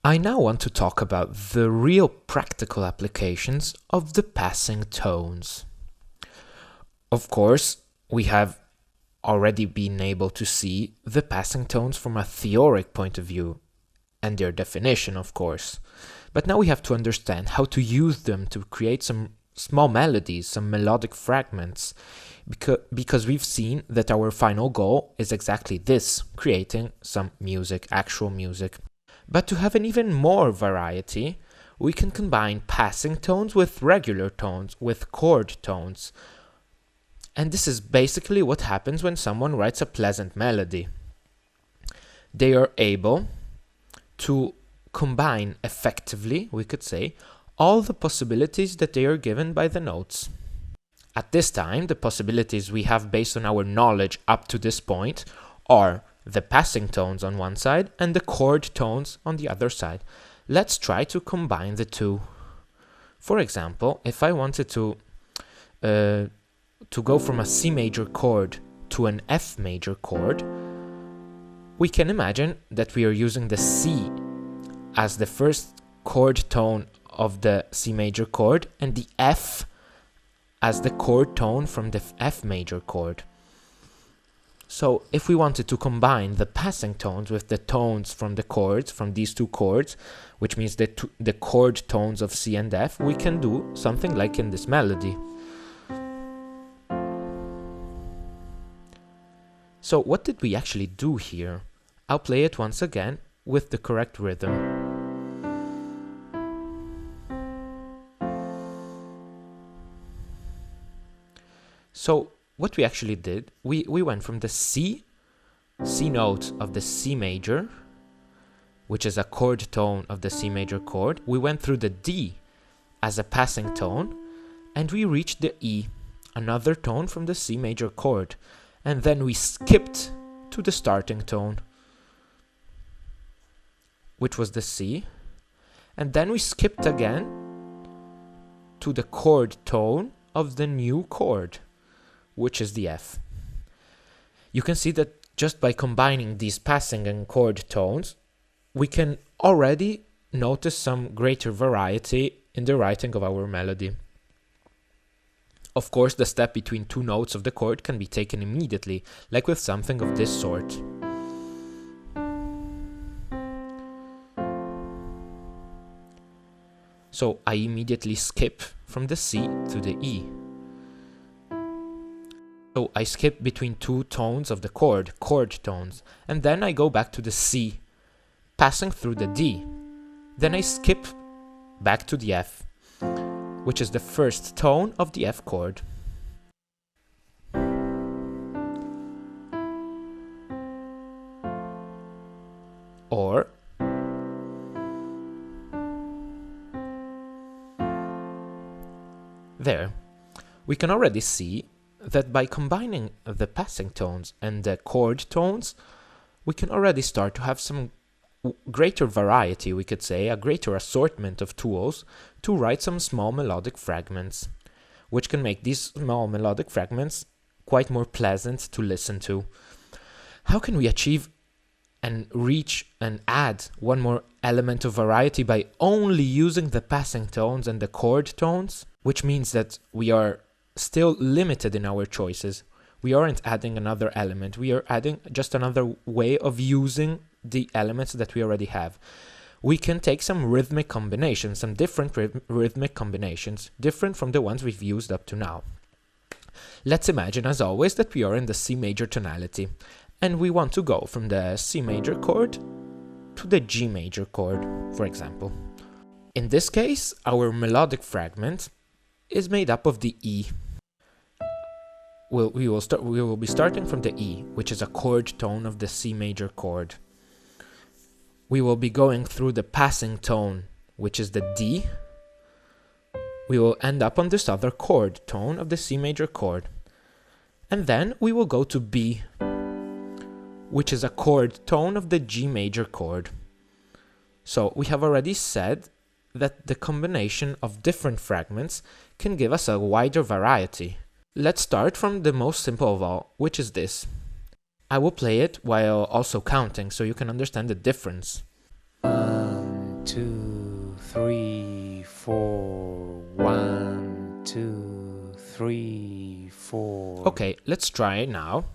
I now want to talk about the real practical applications of the passing tones. Of course, we have already been able to see the passing tones from a theoric point of view, and their definition, of course. But now we have to understand how to use them to create some small melodies, some melodic fragments, because we've seen that our final goal is exactly this, creating some music, actual music. But to have an even more variety, we can combine passing tones with regular tones, with chord tones. And this is basically what happens when someone writes a pleasant melody. They are able to combine effectively, we could say, all the possibilities that they are given by the notes. At this time, the possibilities we have based on our knowledge up to this point are the passing tones on one side and the chord tones on the other side. Let's try to combine the two. For example, if I wanted to go from a C major chord to an F major chord, we can imagine that we are using the C as the first chord tone of the C major chord and the F as the chord tone from the F major chord. So if we wanted to combine the passing tones with the tones from the chords, from these two chords, which means the chord tones of C and F, we can do something like in this melody. So what did we actually do here? I'll play it once again with the correct rhythm. So what we actually did, we went from the C note of the C major, which is a chord tone of the C major chord. We went through the D as a passing tone, and we reached the E, another tone from the C major chord. And then we skipped to the starting tone, which was the C. And then we skipped again to the chord tone of the new chord, which is the F. You can see that just by combining these passing and chord tones, we can already notice some greater variety in the writing of our melody. Of course, the step between two notes of the chord can be taken immediately, like with something of this sort. So I immediately skip from the C to the E. So I skip between two tones of the chord tones, and then I go back to the C, passing through the D. Then I skip back to the F, which is the first tone of the F chord. Or there, we can already see that by combining the passing tones and the chord tones, we can already start to have some greater variety, we could say, a greater assortment of tools to write some small melodic fragments, which can make these small melodic fragments quite more pleasant to listen to. How can we achieve and reach and add one more element of variety by only using the passing tones and the chord tones? Which means that we are still limited in our choices. We aren't adding another element, we are adding just another way of using the elements that we already have. We can take some rhythmic combinations, some different rhythmic combinations, different from the ones we've used up to now. Let's imagine, as always, that we are in the C major tonality, and we want to go from the C major chord to the G major chord, for example. In this case, our melodic fragment is made up of the E. We will be starting from the E, which is a chord tone of the C major chord. We will be going through the passing tone, which is the D. We will end up on this other chord tone of the C major chord. And then we will go to B, which is a chord tone of the G major chord. So we have already said that the combination of different fragments can give us a wider variety. Let's start from the most simple of all, which is this. I will play it while also counting so you can understand the difference. 1, 2, 3, 4. 1, 2, 3, 4. Okay, let's try it now.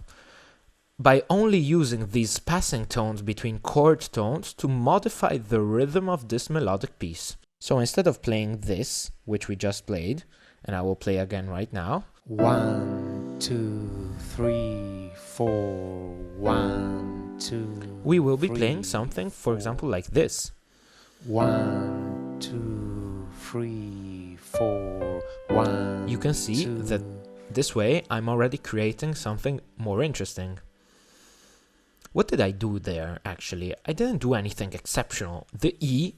By only using these passing tones between chord tones to modify the rhythm of this melodic piece. So instead of playing this, which we just played, and I will play again right now. 1, 2, 3, 4. 1, 2. We will be playing something, for example, like this. 1, 2, 3, 4. 1. You can see that this way I'm already creating something more interesting. What did I do there, actually? I didn't do anything exceptional. The E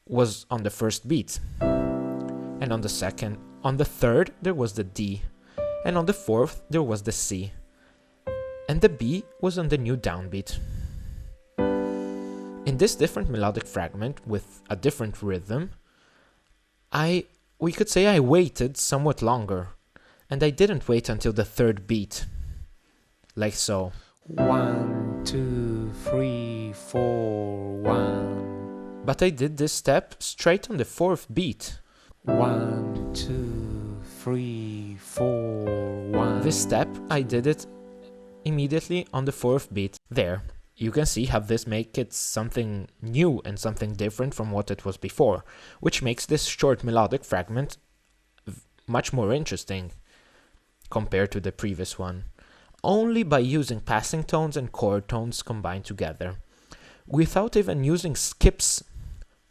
was on the first beat, and on the second, on the third there was the D, and on the fourth there was the C, and the B was on the new downbeat. In this different melodic fragment with a different rhythm, we could say I waited somewhat longer, and I didn't wait until the third beat, like so. 1, 2, 3, 4. 1. But I did this step straight on the fourth beat. 1, 2, 3, 4. 1. This step, I did it immediately on the fourth beat. There. You can see how this makes it something new and something different from what it was before, which makes this short melodic fragment much more interesting compared to the previous one. Only by using passing tones and chord tones combined together, without even using skips,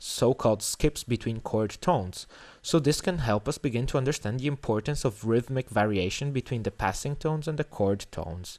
so-called skips between chord tones. So this can help us begin to understand the importance of rhythmic variation between the passing tones and the chord tones.